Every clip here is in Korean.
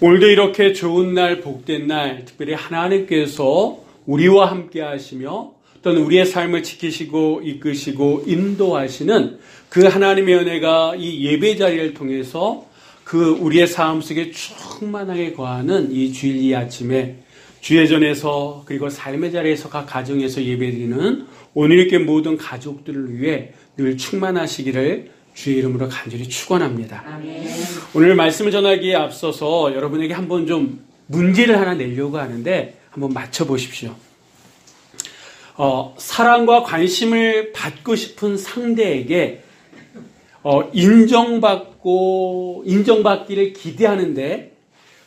오늘도 이렇게 좋은 날, 복된 날, 특별히 하나님께서 우리와 함께 하시며 또는 우리의 삶을 지키시고 이끄시고 인도하시는 그 하나님의 은혜가 이 예배 자리를 통해서 그 우리의 삶 속에 충만하게 거하는 이 주일 이 아침에 주예전에서 그리고 삶의 자리에서 각 가정에서 예배드리는 오늘 이렇게 모든 가족들을 위해 늘 충만하시기를 주의 이름으로 간절히 축원합니다. 아멘. 오늘 말씀을 전하기에 앞서서 여러분에게 한번 좀 문제를 하나 내려고 하는데 한번 맞춰보십시오. 사랑과 관심을 받고 싶은 상대에게 인정받기를 기대하는데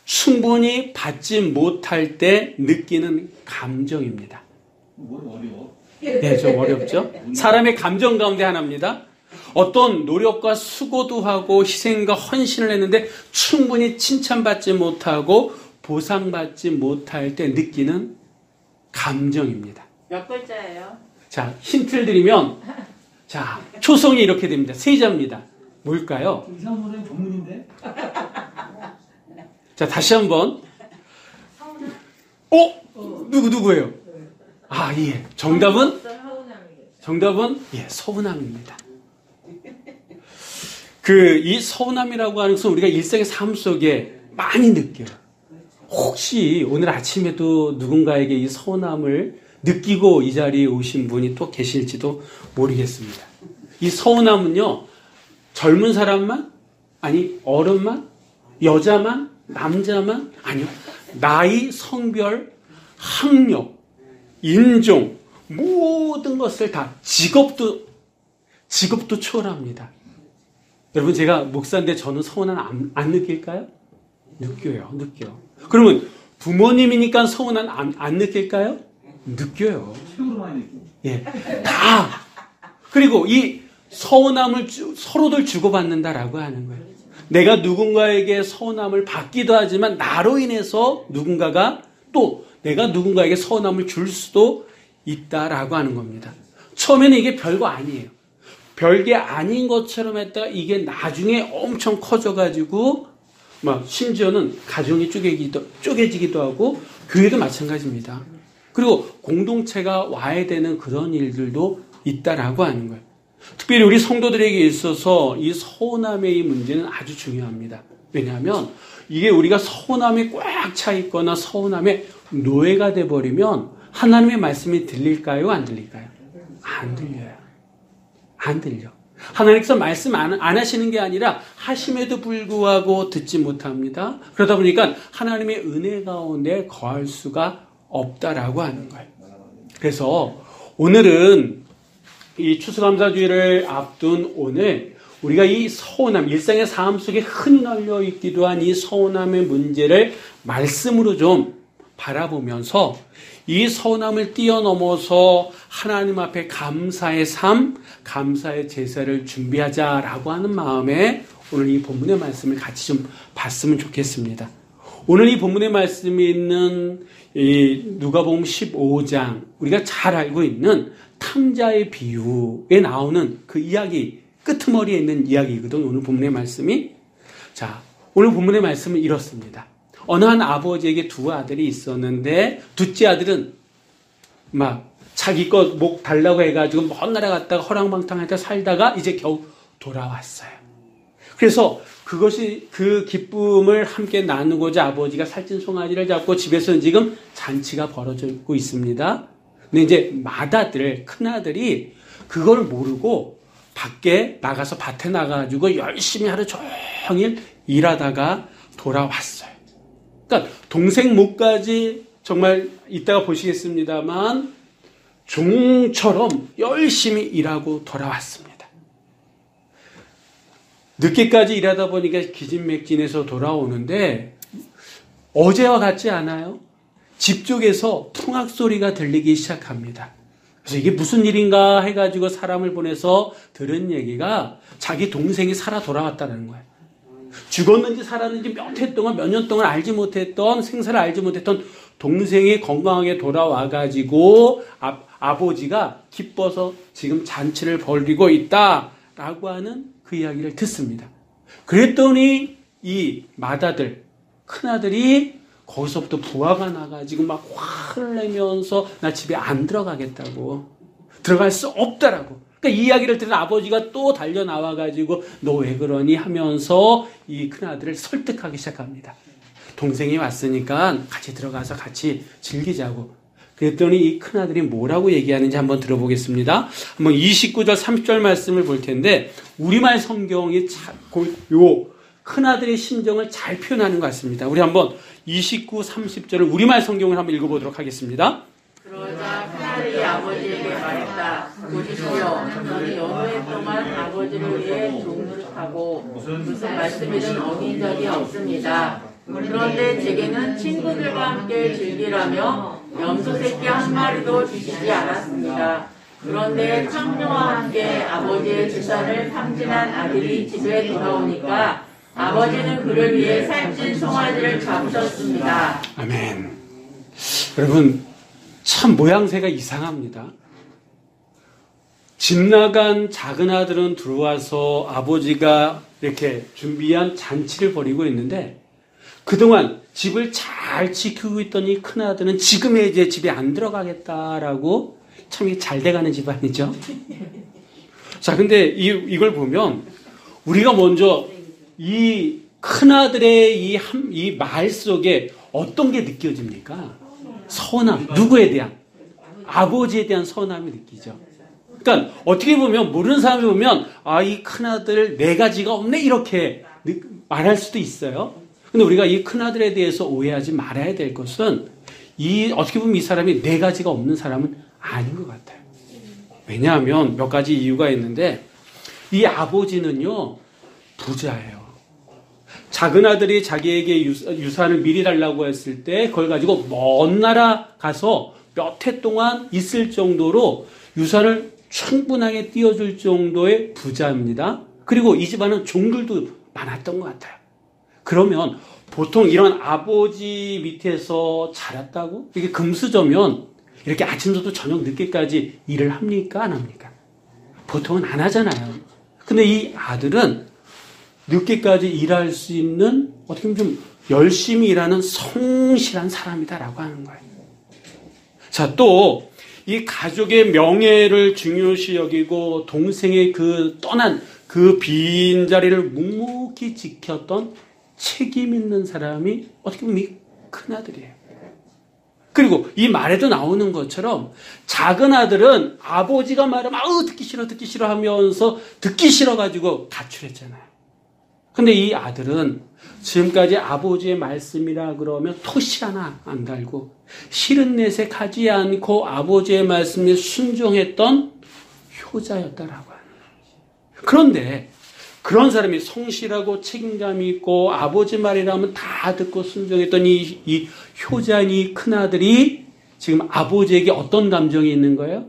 충분히 받지 못할 때 느끼는 감정입니다. 어려워? 네, 좀 어렵죠? 사람의 감정 가운데 하나입니다. 어떤 노력과 수고도 하고 희생과 헌신을 했는데 충분히 칭찬받지 못하고 보상받지 못할 때 느끼는 감정입니다. 몇 글자예요? 자, 힌트를 드리면, 자, 초성이 이렇게 됩니다. 세자입니다. 뭘까요? 이상한 노래 전문인데? 자, 다시 한번. 누구예요? 아, 예. 정답은? 예, 서운함입니다. 이 서운함이라고 하는 것은 우리가 일상의 삶 속에 많이 느껴요. 혹시 오늘 아침에도 누군가에게 이 서운함을 느끼고 이 자리에 오신 분이 또 계실지도 모르겠습니다. 이 서운함은요, 젊은 사람만? 아니, 어른만? 여자만? 남자만? 아니요. 나이, 성별, 학력, 인종, 모든 것을 다 직업도 초월합니다. 여러분, 제가 목사인데 저는 서운함 안 느낄까요? 느껴요. 그러면 부모님이니까 서운함 안 느낄까요? 느껴요. 예, 다. 그리고 이 서운함을 서로들 주고받는다라고 하는 거예요. 내가 누군가에게 서운함을 받기도 하지만 나로 인해서 내가 누군가에게 서운함을 줄 수도 있다라고 하는 겁니다. 처음에는 이게 별거 아니에요. 별게 아닌 것처럼 했다가 이게 나중에 엄청 커져가지고 심지어는 가정이 쪼개지기도 하고 교회도 마찬가지입니다. 그리고 공동체가 와야 되는 그런 일들도 있다라고 하는 거예요. 특별히 우리 성도들에게 있어서 이 서운함의 이 문제는 아주 중요합니다. 왜냐하면 이게 우리가 서운함이 꽉 차 있거나 서운함의 노예가 돼버리면 하나님의 말씀이 들릴까요? 안 들릴까요? 안 들려요. 안 들려. 하나님께서 말씀 안 하시는 게 아니라 하심에도 불구하고 듣지 못합니다. 그러다 보니까 하나님의 은혜 가운데 거할 수가 없다라고 하는 거예요. 그래서 오늘은 이 추수감사주의를 앞둔 오늘 우리가 이 서운함, 일상의 삶 속에 흔히 널려 있기도 한 이 서운함의 문제를 말씀으로 좀 바라보면서 이 서운함을 뛰어넘어서 하나님 앞에 감사의 삶, 감사의 제사를 준비하자라고 하는 마음에 오늘 이 본문의 말씀을 같이 좀 봤으면 좋겠습니다. 오늘 이 본문의 말씀이 있는 이 누가복음 15장, 우리가 잘 알고 있는 탕자의 비유에 나오는 그 이야기, 끄트머리에 있는 이야기거든, 오늘 본문의 말씀이. 자, 오늘 본문의 말씀은 이렇습니다. 어느 한 아버지에게 두 아들이 있었는데 둘째 아들은 자기 것 목 달라고 해가지고 먼 나라 갔다가 허랑방탕하게 살다가 이제 겨우 돌아왔어요. 그래서 그 기쁨을 함께 나누고자 아버지가 살찐 송아지를 잡고 집에서는 지금 잔치가 벌어지고 있습니다. 근데 이제 맏아들, 큰아들이 그걸 모르고 밖에 나가서 밭에 나가가지고 열심히 하루 종일 일하다가 돌아왔어요. 그러니까 동생 목까지 정말 이따가 보시겠습니다만 종처럼 열심히 일하고 돌아왔습니다. 늦게까지 일하다 보니까 기진맥진해서 돌아오는데 어제와 같지 않아요? 집 쪽에서 풍악 소리가 들리기 시작합니다. 그래서 이게 무슨 일인가 해가지고 사람을 보내서 들은 얘기가 자기 동생이 살아 돌아왔다는 거예요. 죽었는지 살았는지 몇 년 동안 알지 못했던, 생사를 알지 못했던 동생이 건강하게 돌아와가지고 아버지가 기뻐서 지금 잔치를 벌이고 있다라고 하는 그 이야기를 듣습니다. 그랬더니 이 맏아들, 큰아들이 거기서부터 부하가 나가지고 막 화를 내면서 나 집에 안 들어가겠다고. 들어갈 수 없다라고. 그러니까 이 이야기를 들은 아버지가 또 달려 나와가지고 너 왜 그러니 하면서 이 큰아들을 설득하기 시작합니다. 동생이 왔으니까 같이 들어가서 같이 즐기자고. 그랬더니 이 큰아들이 뭐라고 얘기하는지 한번 들어보겠습니다. 한번 29절 30절 말씀을 볼 텐데 우리말 성경이 요 큰아들의 심정을 잘 표현하는 것 같습니다. 우리 한번 29, 30절을 우리말 성경을 한번 읽어보도록 하겠습니다. 그러자 큰아들이 아버지에게 말했다. 보십시오. 저는 여러 해 동안 아버지를 위해 종노릇하고 무슨 말씀이든 어긴 적이 없습니다. 그런데 제게는 친구들과 함께 즐기라며 염소 새끼 한 마리도 주시지 않았습니다. 그런데 창녀와 함께 아버지의 재산을 탐진한 아들이 집에 돌아오니까 아버지는 그를 위해 살찐 송아지를 잡으셨습니다. 아멘. 여러분, 참 모양새가 이상합니다. 집 나간 작은 아들은 들어와서 아버지가 이렇게 준비한 잔치를 벌이고 있는데 그동안 집을 잘 지키고 있던 이 큰아들은 지금의 이제 집에 안 들어가겠다라고 참 잘 돼가는 집안이죠. 자, 근데 이걸 보면 우리가 먼저 이 큰아들의 이 말 속에 어떤 게 느껴집니까? 서운함. 누구에 대한? 아버지에 대한 서운함이 느끼죠. 그러니까 어떻게 보면 모르는 사람이 보면 아, 이 큰아들 네 가지가 없네 이렇게 말할 수도 있어요. 근데 우리가 이 큰아들에 대해서 오해하지 말아야 될 것은 어떻게 보면 이 사람이 네 가지가 없는 사람은 아닌 것 같아요. 왜냐하면 몇 가지 이유가 있는데 이 아버지는요 부자예요. 작은 아들이 자기에게 유산을 미리 달라고 했을 때 그걸 가지고 먼 나라 가서 몇 해 동안 있을 정도로 유산을 충분하게 띄워줄 정도의 부자입니다. 그리고 이 집안은 종들도 많았던 것 같아요. 그러면 보통 이런 아버지 밑에서 자랐다고? 이게 금수저면 이렇게 아침부터 저녁 늦게까지 일을 합니까? 안 합니까? 보통은 안 하잖아요. 근데 이 아들은 늦게까지 일할 수 있는 어떻게 보면 좀 열심히 일하는 성실한 사람이다라고 하는 거예요. 자, 또 이 가족의 명예를 중요시 여기고 동생의 그 떠난 그 빈자리를 묵묵히 지켰던 책임 있는 사람이 어떻게 보면 이 큰아들이에요. 그리고 이 말에도 나오는 것처럼 작은 아들은 아버지가 말하면 아우 듣기 싫어 하면서 듣기 싫어가지고 가출했잖아요. 근데 이 아들은 지금까지 아버지의 말씀이라 그러면 토시 하나 안 달고 싫은 내색 하지 않고 아버지의 말씀에 순종했던 효자였다라고 하는 거예요. 그런데 그런 사람이 성실하고 책임감이 있고 아버지 말이라면 다 듣고 순종했던 이 효자인 이 큰아들이 지금 아버지에게 어떤 감정이 있는 거예요?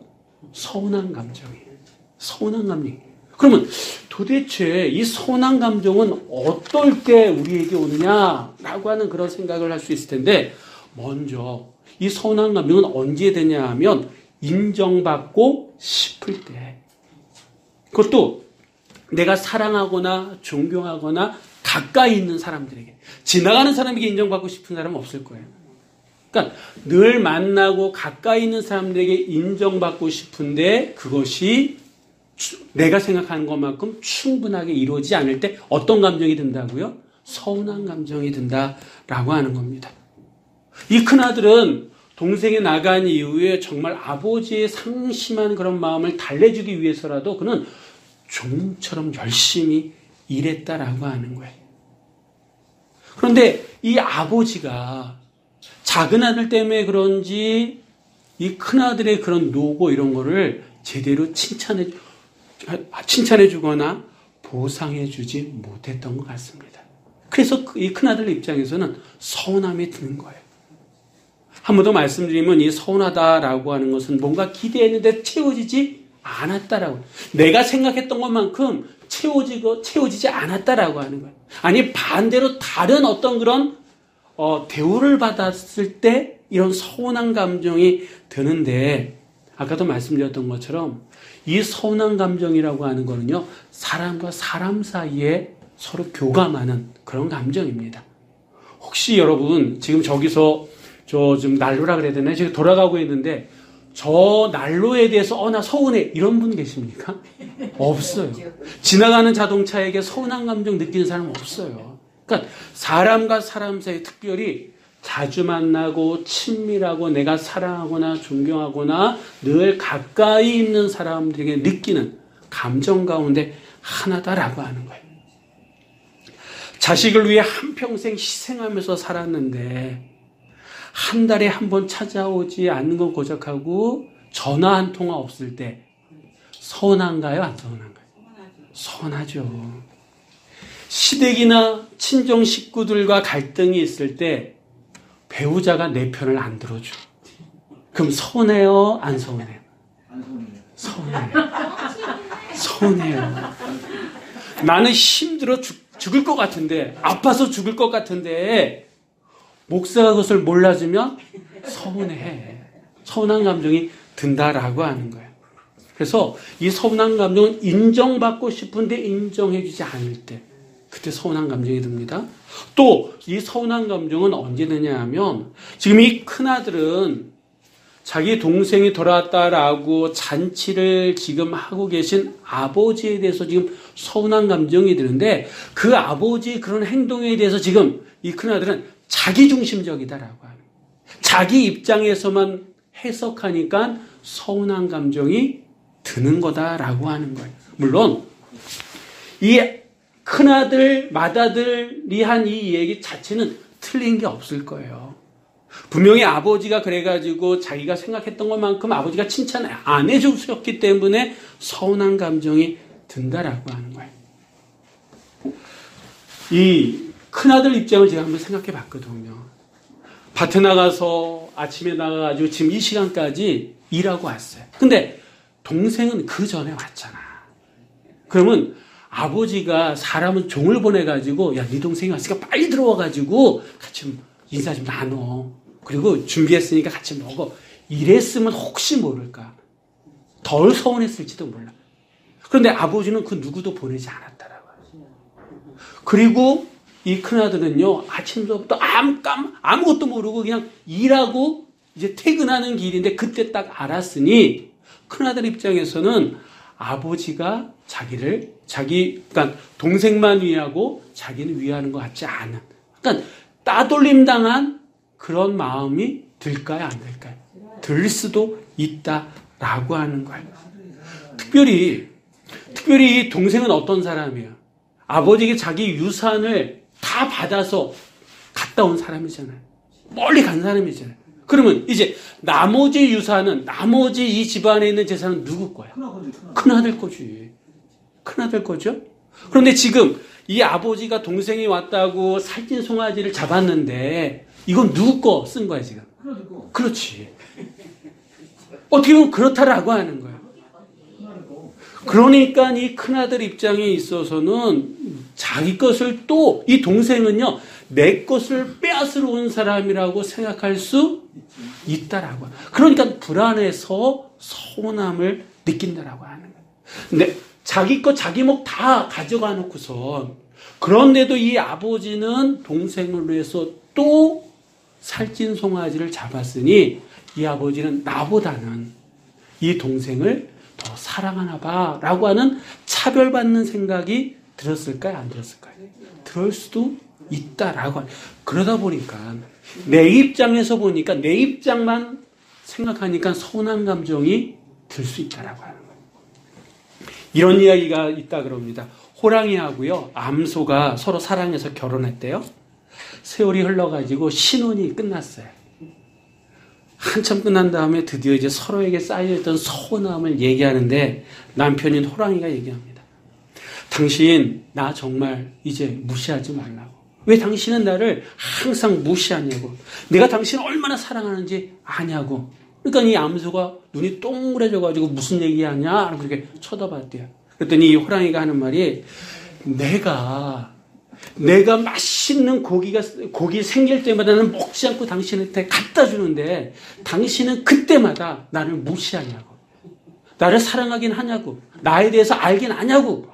서운한 감정이에요. 서운한 감정이. 그러면 도대체 이 서운한 감정은 어떨 때 우리에게 오느냐라고 하는 그런 생각을 할 수 있을 텐데 먼저 이 서운한 감정은 언제 되냐 하면 인정받고 싶을 때 그것도 내가 사랑하거나 존경하거나 가까이 있는 사람들에게 지나가는 사람에게 인정받고 싶은 사람은 없을 거예요. 그러니까 늘 만나고 가까이 있는 사람들에게 인정받고 싶은데 그것이 내가 생각하는 것만큼 충분하게 이루어지지 않을 때 어떤 감정이 든다고요? 서운한 감정이 든다라고 하는 겁니다. 이 큰아들은 동생이 나간 이후에 정말 아버지의 상심한 그런 마음을 달래주기 위해서라도 그는 종처럼 열심히 일했다라고 하는 거예요. 그런데 이 아버지가 작은 아들 때문에 그런지 이 큰아들의 그런 노고 이런 거를 제대로 칭찬해 주거나 보상해 주지 못했던 것 같습니다. 그래서 이 큰아들 입장에서는 서운함이 드는 거예요. 한 번 더 말씀드리면 이 서운하다라고 하는 것은 뭔가 기대했는데 채워지지 않았다라고. 내가 생각했던 것만큼 채워지지 않았다라고 하는 거예요. 아니 반대로 다른 어떤 그런 대우를 받았을 때 이런 서운한 감정이 드는데 아까도 말씀드렸던 것처럼 이 서운한 감정이라고 하는 거는요 사람과 사람 사이에 서로 교감하는 그런 감정입니다. 혹시 여러분 지금 저기서 저 좀 난로라 그래야 되나? 지금 돌아가고 있는데 저 난로에 대해서 나 서운해 이런 분 계십니까? 없어요. 지나가는 자동차에게 서운한 감정 느끼는 사람 없어요. 그러니까 사람과 사람 사이 특별히 자주 만나고 친밀하고 내가 사랑하거나 존경하거나 늘 가까이 있는 사람들에게 느끼는 감정 가운데 하나다라고 하는 거예요. 자식을 위해 한평생 희생하면서 살았는데 한 달에 한 번 찾아오지 않는 건 고작하고 전화 한 통화 없을 때 서운한가요? 안 서운한가요? 서운하죠. 시댁이나 친정 식구들과 갈등이 있을 때 배우자가 내 편을 안 들어줘. 그럼 서운해요? 안 서운해요? 안 서운해요. 서운해요. 서운해요. 나는 힘들어 죽을 것 같은데, 아파서 죽을 것 같은데 목사가 그것을 몰라주면 서운해. 서운한 감정이 든다라고 하는 거예요. 그래서 이 서운한 감정은 인정받고 싶은데 인정해주지 않을 때 그때 서운한 감정이 듭니다. 또 이 서운한 감정은 언제 드냐 하면 지금 이 큰아들은 자기 동생이 돌아왔다라고 잔치를 지금 하고 계신 아버지에 대해서 지금 서운한 감정이 드는데 그 아버지의 그런 행동에 대해서 지금 이 큰아들은 자기중심적이다라고 하는 자기 입장에서만 해석하니까 서운한 감정이 드는 거다라고 하는 거예요. 물론 이 큰아들, 맏아들이 한 이 얘기 자체는 틀린 게 없을 거예요. 분명히 아버지가 그래가지고 자기가 생각했던 것만큼 아버지가 칭찬 안 해주셨기 때문에 서운한 감정이 든다라고 하는 거예요. 이 큰아들 입장을 제가 한번 생각해 봤거든요. 밭에 나가서 아침에 나가가지고 지금 이 시간까지 일하고 왔어요. 근데 동생은 그 전에 왔잖아. 그러면 아버지가 사람은 종을 보내가지고 야, 네 동생이 왔으니까 빨리 들어와가지고 같이 인사 좀 나눠. 그리고 준비했으니까 같이 먹어. 이랬으면 혹시 모를까. 덜 서운했을지도 몰라. 그런데 아버지는 그 누구도 보내지 않았다라고 하죠. 그리고 이 큰아들은요, 아침부터 아무것도 모르고 그냥 일하고 이제 퇴근하는 길인데 그때 딱 알았으니 큰아들 입장에서는 아버지가 그러니까 동생만 위하고 자기는 위하는 것 같지 않은. 그러니까 따돌림 당한 그런 마음이 들까요? 안 들까요? 들 수도 있다라고 하는 거예요. 특별히 동생은 어떤 사람이에요? 아버지에게 자기 유산을 다 받아서 갔다 온 사람이잖아요. 멀리 간 사람이잖아요. 그러면 이제 나머지 유산은, 나머지 이 집안에 있는 재산은 누구 거야? 큰아들 거지. 큰아들 거죠? 그런데 지금 이 아버지가 동생이 왔다고 살찐 송아지를 잡았는데 이건 누구 거 쓴 거야 지금? 그렇지. 어떻게 보면 그렇다라고 하는 거야. 그러니까 이 큰아들 입장에 있어서는 자기 것을 또 이 동생은요 내 것을 빼앗으러 온 사람이라고 생각할 수 있다라고. 그러니까 불안해서 서운함을 느낀다라고 하는 거예요. 근데 자기 것 자기 목 다 가져가 놓고선 그런데도 이 아버지는 동생을 위해서 또 살찐 송아지를 잡았으니 이 아버지는 나보다는 이 동생을 더 사랑하나 봐라고 하는 차별받는 생각이 들었을까요? 안 들었을까요? 들을 수도 있다라고 하는. 그러다 보니까 내 입장에서 보니까 내 입장만 생각하니까 서운한 감정이 들 수 있다라고 하는 거예요. 이런 이야기가 있다 그럽니다. 호랑이하고요 암소가 서로 사랑해서 결혼했대요. 세월이 흘러가지고 신혼이 끝났어요. 한참 끝난 다음에 드디어 이제 서로에게 쌓여있던 서운함을 얘기하는데 남편인 호랑이가 얘기합니다. 당신 나 정말 이제 무시하지 말라고. 왜 당신은 나를 항상 무시하냐고. 내가 당신을 얼마나 사랑하는지 아냐고. 그러니까 이 암소가 눈이 동그래져가지고 무슨 얘기하냐 그렇게 쳐다봤대요. 그랬더니 이 호랑이가 하는 말이 내가 맛있는 고기 생길 때마다 나는 먹지 않고 당신한테 갖다 주는데 당신은 그때마다 나를 무시하냐고. 나를 사랑하긴 하냐고. 나에 대해서 알긴 아냐고.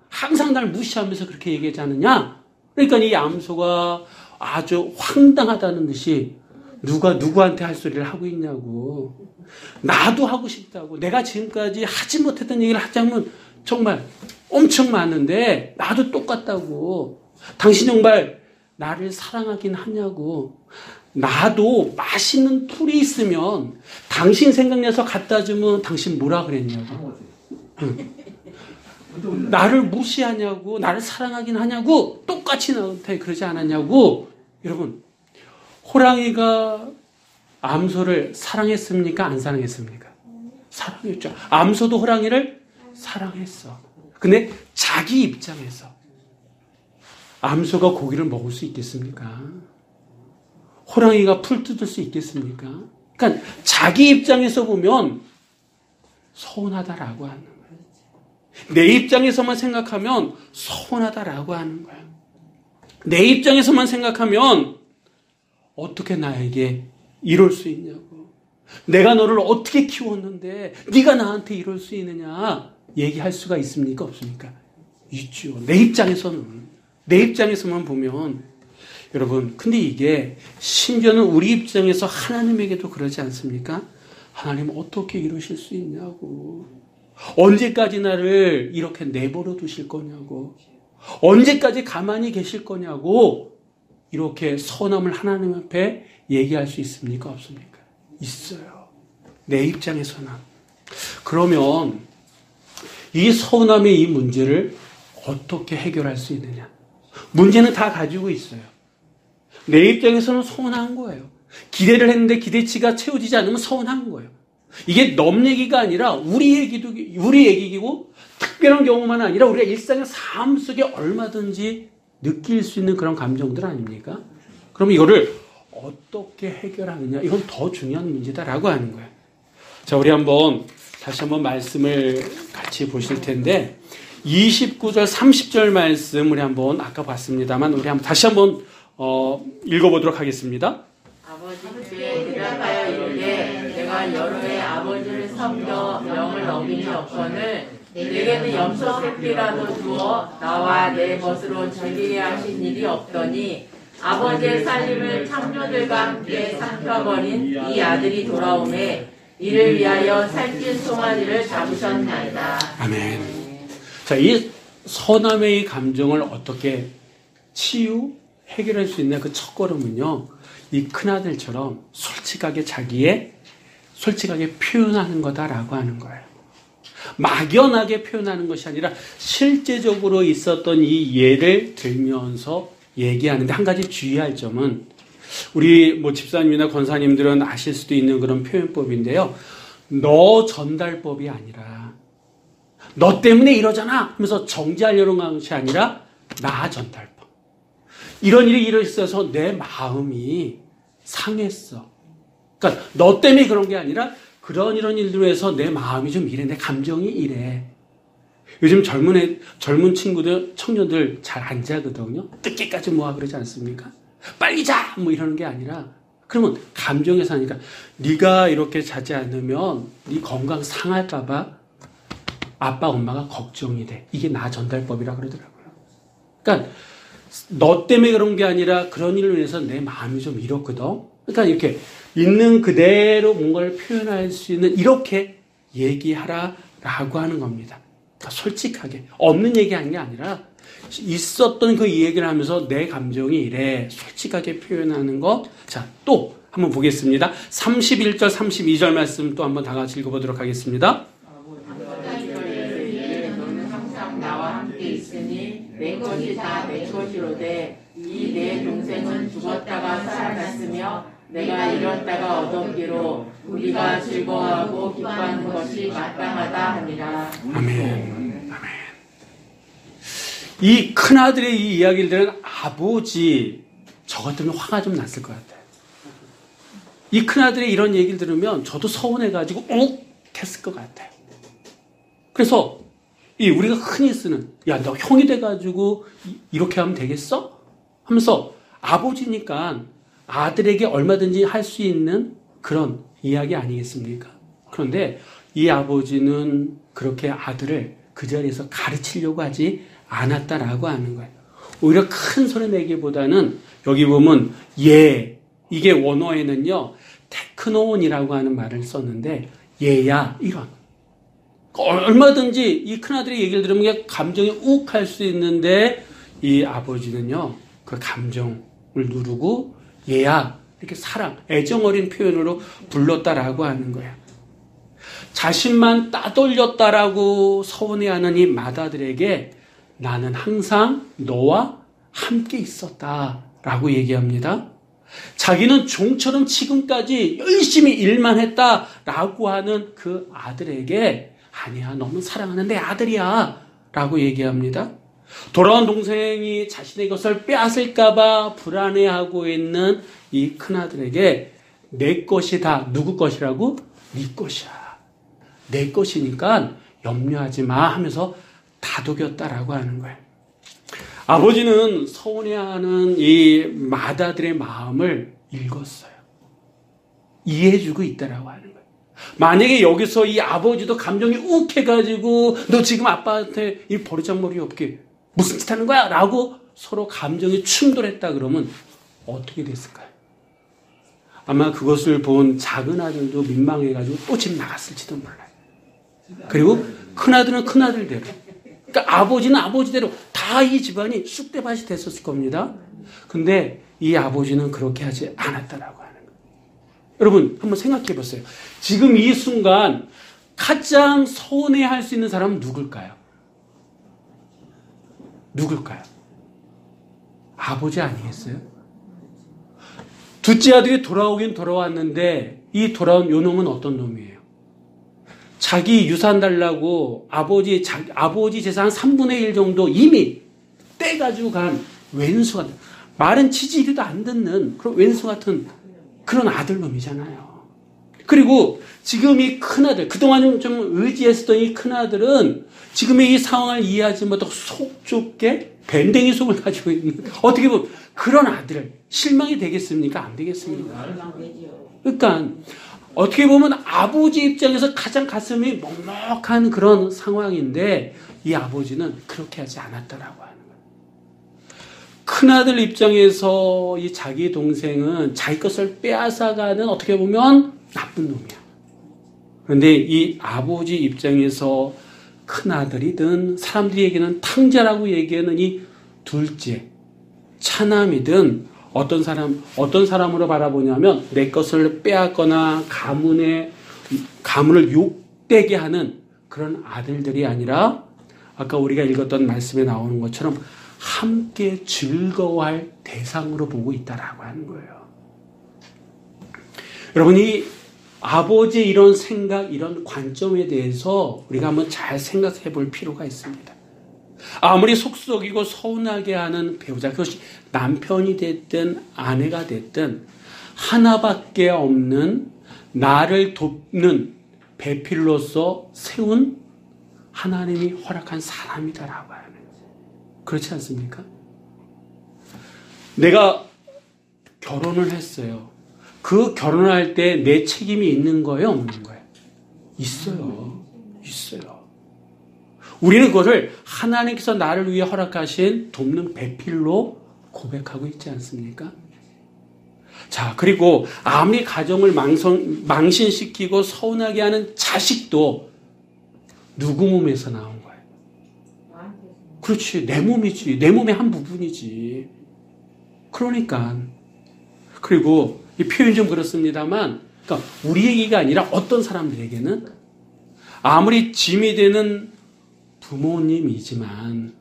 항상 날 무시하면서 그렇게 얘기하지 않느냐. 그러니까 이 암소가 아주 황당하다는 듯이 누가 누구한테 할 소리를 하고 있냐고. 나도 하고 싶다고. 내가 지금까지 하지 못했던 얘기를 하자면 정말 엄청 많은데 나도 똑같다고. 당신 정말 나를 사랑하긴 하냐고. 나도 맛있는 풀이 있으면 당신 생각나서 갖다 주면 당신 뭐라 그랬냐고. 응. 나를 무시하냐고. 나를 사랑하긴 하냐고. 똑같이 나한테 그러지 않았냐고. 여러분, 호랑이가 암소를 사랑했습니까? 안 사랑했습니까? 사랑했죠. 암소도 호랑이를 사랑했어. 근데 자기 입장에서 암소가 고기를 먹을 수 있겠습니까? 호랑이가 풀 뜯을 수 있겠습니까? 그러니까 자기 입장에서 보면 서운하다라고 하는 거예요. 내 입장에서만 생각하면 서운하다라고 하는 거예요. 내 입장에서만 생각하면 어떻게 나에게 이럴 수 있냐고. 내가 너를 어떻게 키웠는데 네가 나한테 이럴 수 있느냐 얘기할 수가 있습니까? 없습니까? 있죠. 내 입장에서는. 내 입장에서만 보면. 여러분, 근데 이게 심지어는 우리 입장에서 하나님에게도 그러지 않습니까? 하나님 어떻게 이러실 수 있냐고. 언제까지 나를 이렇게 내버려 두실 거냐고. 언제까지 가만히 계실 거냐고. 이렇게 서운함을 하나님 앞에 얘기할 수 있습니까? 없습니까? 있어요. 내 입장에서는. 그러면 이 서운함의 이 문제를 어떻게 해결할 수 있느냐? 문제는 다 가지고 있어요. 내 입장에서는 서운한 거예요. 기대를 했는데 기대치가 채워지지 않으면 서운한 거예요. 이게 넘 얘기가 아니라 우리 얘기고 특별한 경우만 아니라 우리가 일상의 삶 속에 얼마든지 느낄 수 있는 그런 감정들 아닙니까? 그럼 이거를 어떻게 해결하느냐? 이건 더 중요한 문제다라고 하는 거예요. 자, 우리 다시 한번 말씀을 같이 보실 텐데 29절, 30절 말씀 우리 아까 봤습니다만 우리 다시 한번 읽어보도록 하겠습니다. 아버지께 대답하여 이르되 내가 여러 해 아버지를 섬겨 명을 어긴 적건을 내게는 염소 새끼라도 주어 나와 내 것으로 즐기게 하신 일이 없더니 아버지의 살림을 창녀들과 함께 삼켜버린 이 아들이 돌아오매 이를 위하여 살찐 송아지를 잡으셨나이다. 아멘. 자, 이 서남의 감정을 어떻게 해결할 수 있냐 그 첫걸음은요. 이 큰아들처럼 솔직하게 표현하는 거다라고 하는 거예요. 막연하게 표현하는 것이 아니라 실제적으로 있었던 이 예를 들면서 얘기하는데 한 가지 주의할 점은 우리 집사님이나 권사님들은 아실 수도 있는 그런 표현법인데요. 너 전달법이 아니라 너 때문에 이러잖아 하면서 정지하려는 것이 아니라 나 전달법. 이런 일이 일어서서 내 마음이 상했어. 그러니까 너 때문에 그런 게 아니라 이런 일들로 해서 내 마음이 좀 이래. 내 감정이 이래. 요즘 젊은 친구들, 청년들 잘 안 자거든요. 늦게까지 모아 그러지 않습니까? 빨리 자! 이러는 게 아니라 그러면 감정에 사니까 네가 이렇게 자지 않으면 네 건강 상할까 봐 아빠, 엄마가 걱정이 돼. 이게 나 전달법이라 그러더라고요. 그러니까 너 때문에 그런 게 아니라 그런 일로 인해서 내 마음이 좀 이렇거든. 그러니까 이렇게 있는 그대로 뭔가를 표현할 수 있는 이렇게 얘기하라라고 하는 겁니다. 그러니까 솔직하게 없는 얘기하는 게 아니라 있었던 그 얘기를 하면서 내 감정이 이래 솔직하게 표현하는 것. 자, 또 한번 보겠습니다. 31절, 32절 말씀 또 한번 다 같이 읽어보도록 하겠습니다. 너는 항상 나와 함께 있으니 내 것이 다 내 것이로되 이 내 동생은 죽었다가 살아났으며 내가 잃었다가 얻었기로 우리가 즐거워하고 기뻐하는 것이 마땅하다 하니라. 아멘. 아멘. 이 큰아들의 이 이야기를 들은 아버지 저 같으면 화가 좀 났을 것 같아요. 이 큰아들의 이런 얘기를 들으면 저도 서운해가지고 했을 것 같아요. 그래서 우리가 흔히 쓰는 야, 너 형이 돼가지고 이렇게 하면 되겠어? 하면서 아버지니까 아들에게 얼마든지 할 수 있는 그런 이야기 아니겠습니까? 그런데 이 아버지는 그렇게 아들을 그 자리에서 가르치려고 하지 않았다라고 하는 거예요. 오히려 큰 소리 내기보다는 여기 보면 이게 원어에는요 테크노온이라고 하는 말을 썼는데 얘야 이런 얼마든지 이 큰아들의 얘기를 들으면 감정이 욱할 수 있는데 이 아버지는요 그 감정을 누르고 얘야 이렇게 사랑 애정 어린 표현으로 불렀다라고 하는 거예요. 자신만 따돌렸다라고 서운해하는 이 맏아들에게 나는 항상 너와 함께 있었다라고 얘기합니다. 자기는 종처럼 지금까지 열심히 일만 했다라고 하는 그 아들에게 아니야 너는 사랑하는 내 아들이야 라고 얘기합니다. 돌아온 동생이 자신의 것을 빼앗을까봐 불안해하고 있는 이 큰아들에게 내 것이 다 누구 것이라고? 네 것이야. 내 것이니까 염려하지 마 하면서 다독였다라고 하는 거예요. 아버지는 서운해하는 이 맏아들의 마음을 읽었어요. 이해해주고 있다라고 하는 거예요. 만약에 여기서 이 아버지도 감정이 욱해가지고 너 지금 아빠한테 이 버르장머리 없게 무슨 짓 하는 거야? 라고 서로 감정이 충돌했다 그러면 어떻게 됐을까요? 아마 그것을 본 작은 아들도 민망해가지고 또 집 나갔을지도 몰라요. 그리고 큰아들은 큰아들대로 그러니까 아버지는 아버지대로 다 이 집안이 쑥대밭이 됐었을 겁니다. 근데 이 아버지는 그렇게 하지 않았다라고 하는 거예요. 여러분 한번 생각해 보세요. 지금 이 순간 가장 서운해할 수 있는 사람은 누굴까요? 누굴까요? 아버지 아니겠어요? 둘째 아들이 돌아오긴 돌아왔는데 이 돌아온 요 놈은 어떤 놈이에요? 자기 유산 달라고 아버지 재산 3분의 1 정도 이미 떼가지고 간 왼수 같은, 말은 지지리도 안 듣는 그런 왼수 같은 그런 아들놈이잖아요. 그리고 지금 이 큰아들, 그동안 좀 의지했었던 이 큰아들은 지금의 이 상황을 이해하지 못하고 속 좁게 밴댕이 속을 가지고 있는 어떻게 보면 그런 아들 실망이 되겠습니까? 안 되겠습니까? 그러니까 어떻게 보면 아버지 입장에서 가장 가슴이 먹먹한 그런 상황인데 이 아버지는 그렇게 하지 않았다라고 하는 거예요. 큰아들 입장에서 이 자기 동생은 자기 것을 빼앗아가는 어떻게 보면 나쁜 놈이야. 그런데 이 아버지 입장에서 큰아들이든 사람들이 얘기하는 탕자라고 얘기하는 이 둘째, 차남이든 어떤 사람으로 바라보냐면 내 것을 빼앗거나 가문을 욕되게 하는 그런 아들들이 아니라 아까 우리가 읽었던 말씀에 나오는 것처럼 함께 즐거워할 대상으로 보고 있다라고 하는 거예요. 여러분이 아버지의 이런 생각, 이런 관점에 대해서 우리가 한번 잘 생각해 볼 필요가 있습니다. 아무리 속썩이고 서운하게 하는 배우자, 그것이 남편이 됐든 아내가 됐든 하나밖에 없는 나를 돕는 배필로서 세운 하나님이 허락한 사람이다라고 하는 거예요. 그렇지 않습니까? 내가 결혼을 했어요. 그 결혼할 때 내 책임이 있는 거예요? 없는 거예요? 있어요. 있어요. 우리는 그것을 하나님께서 나를 위해 허락하신 돕는 배필로 고백하고 있지 않습니까? 자, 그리고 아무리 가정을 망신시키고 서운하게 하는 자식도 누구 몸에서 나온 거예요? 그렇지, 내 몸이지. 내 몸의 한 부분이지. 그러니까. 그리고 이 표현이 좀 그렇습니다만, 그러니까 우리 얘기가 아니라 어떤 사람들에게는 아무리 짐이 되는 부모님이지만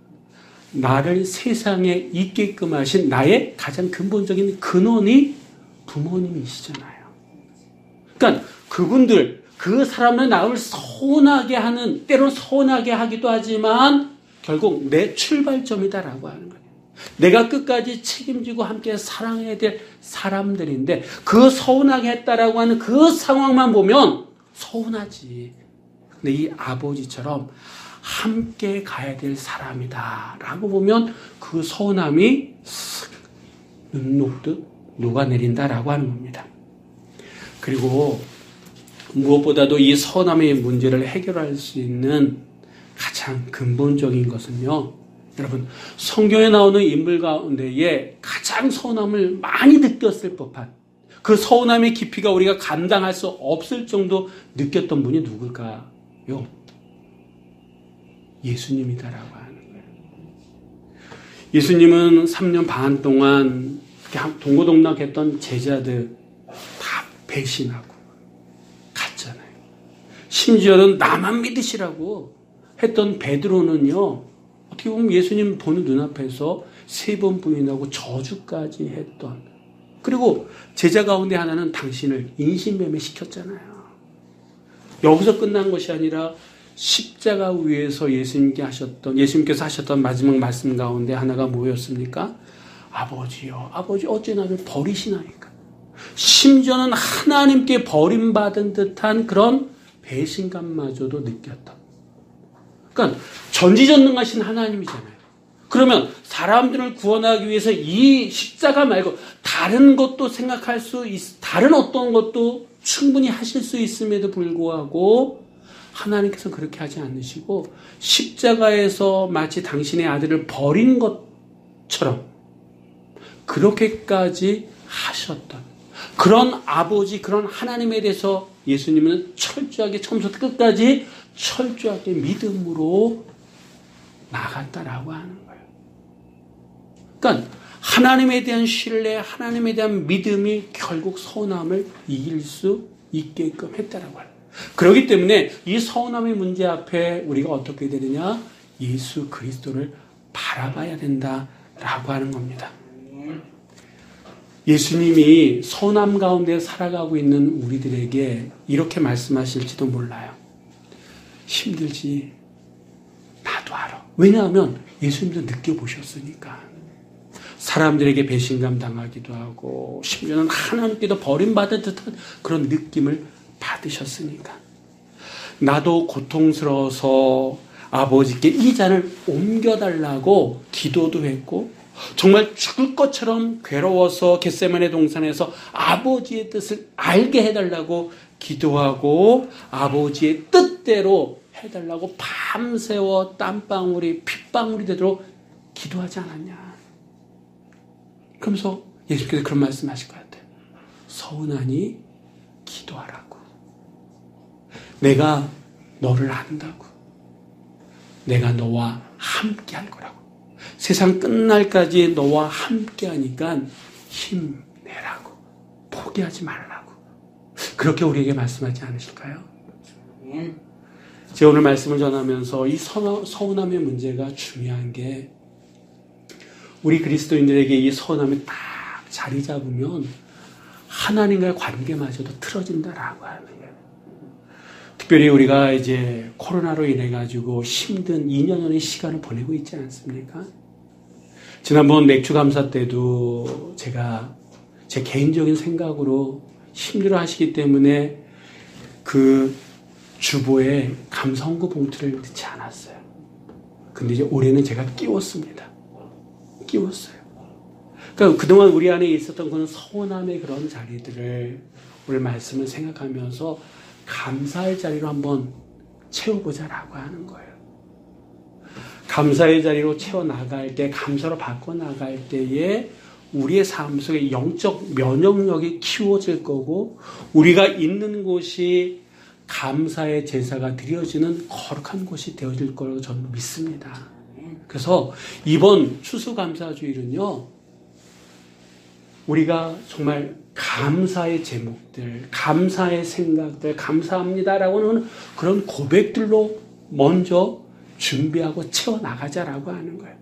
나를 세상에 있게끔 하신 나의 가장 근본적인 근원이 부모님이시잖아요. 그러니까 그분들, 그 사람은 나를 서운하게 하는, 때로는 서운하게 하기도 하지만 결국 내 출발점이다라고 하는 거예요. 내가 끝까지 책임지고 함께 사랑해야 될 사람들인데 그 서운하게 했다라고 하는 그 상황만 보면 서운하지. 근데 이 아버지처럼 함께 가야 될 사람이다 라고 보면 그 서운함이 눈 녹듯 녹아내린다라고 하는 겁니다. 그리고 무엇보다도 이 서운함의 문제를 해결할 수 있는 가장 근본적인 것은요, 여러분, 성경에 나오는 인물 가운데에 가장 서운함을 많이 느꼈을 법한 그 서운함의 깊이가 우리가 감당할 수 없을 정도 느꼈던 분이 누굴까요? 예수님이다라고 하는 거예요. 예수님은 3년 반 동안 동고동락했던 제자들 다 배신하고 갔잖아요. 심지어는 나만 믿으시라고 했던 베드로는요, 어떻게 보면 예수님 보는 눈앞에서 3번 부인하고 저주까지 했던, 그리고 제자 가운데 하나는 당신을 인신매매 시켰잖아요. 여기서 끝난 것이 아니라 십자가 위에서 예수님께서 하셨던 마지막 말씀 가운데 하나가 뭐였습니까? 아버지요, 아버지 어째 나를 버리시나이까. 심지어는 하나님께 버림받은 듯한 그런 배신감마저도 느꼈다. 그러니까 전지전능하신 하나님이잖아요. 그러면 사람들을 구원하기 위해서 이 십자가 말고 다른 것도 다른 어떤 것도 충분히 하실 수 있음에도 불구하고 하나님께서 그렇게 하지 않으시고 십자가에서 마치 당신의 아들을 버린 것처럼 그렇게까지 하셨던 그런 아버지, 그런 하나님에 대해서 예수님은 철저하게 처음부터 끝까지 철저하게 믿음으로 나갔다라고 하는 거예요. 그러니까 하나님에 대한 신뢰, 하나님에 대한 믿음이 결국 서운함을 이길 수 있게끔 했다라고 해요. 그렇기 때문에 이 서운함의 문제 앞에 우리가 어떻게 되느냐? 예수 그리스도를 바라봐야 된다라고 하는 겁니다. 예수님이 서운함 가운데 살아가고 있는 우리들에게 이렇게 말씀하실지도 몰라요. 힘들지, 나도 알아. 왜냐하면 예수님도 느껴보셨으니까. 사람들에게 배신감 당하기도 하고 심지어는 하나님께도 버림받은 듯한 그런 느낌을 받으셨으니까. 나도 고통스러워서 아버지께 이 잔을 옮겨달라고 기도도 했고 정말 죽을 것처럼 괴로워서 겟세마네 동산에서 아버지의 뜻을 알게 해달라고 기도하고 아버지의 뜻대로 해달라고 밤새워 땀방울이 핏방울이 되도록 기도하지 않았냐. 그러면서 예수님께서 그런 말씀하실 것 같아요. 서운하니 기도하라고. 내가 너를 안다고. 내가 너와 함께 할 거라고. 세상 끝날까지 너와 함께 하니까 힘내라고. 포기하지 말라고. 그렇게 우리에게 말씀하지 않으실까요? 제가 오늘 말씀을 전하면서 이 서운함의 문제가 중요한 게 우리 그리스도인들에게 이 서운함이 딱 자리 잡으면 하나님과의 관계마저도 틀어진다라고 하는 거예요. 특별히 우리가 이제 코로나로 인해 가지고 힘든 2년여의 시간을 보내고 있지 않습니까? 지난번 맥주 감사 때도 제가 제 개인적인 생각으로 힘들어 하시기 때문에 그 주보에 감사 헌금 봉투를 넣지 않았어요. 근데 이제 올해는 제가 끼웠습니다. 그러니까 그동안 우리 안에 있었던 그런 서운함의 그런 자리들을 오늘 말씀을 생각하면서 감사의 자리로 한번 채워보자라고 하는 거예요. 감사의 자리로 채워나갈 때, 감사로 바꿔나갈 때에 우리의 삶 속에 영적 면역력이 키워질 거고 우리가 있는 곳이 감사의 제사가 드려지는 거룩한 곳이 되어질 거라고 저는 믿습니다. 그래서 이번 추수감사주일은요, 우리가 정말 감사의 제목들, 감사의 생각들, 감사합니다라고 하는 그런 고백들로 먼저 준비하고 채워나가자라고 하는 거예요.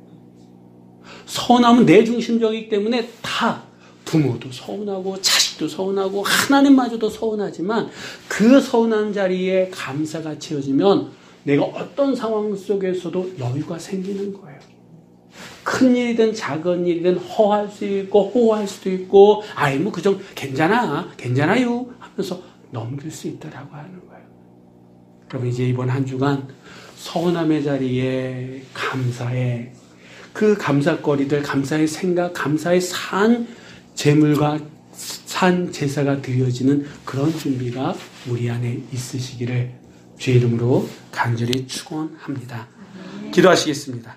서운함은 내 중심적이기 때문에 다 부모도 서운하고 자식도 서운하고 하나님마저도 서운하지만 그 서운한 자리에 감사가 채워지면 내가 어떤 상황 속에서도 여유가 생기는 거예요. 큰 일이든 작은 일이든 허할 수 있고 호할 수도 있고 아이 뭐 그정 괜찮아요 하면서 넘길 수 있다라고 하는 거예요. 그럼 이제 이번 한 주간 서운함의 자리에 감사의 그 감사거리들, 감사의 생각, 감사의 산 제물과 산 제사가 드려지는 그런 준비가 우리 안에 있으시기를 주의 이름으로 간절히 축원합니다. 기도하시겠습니다.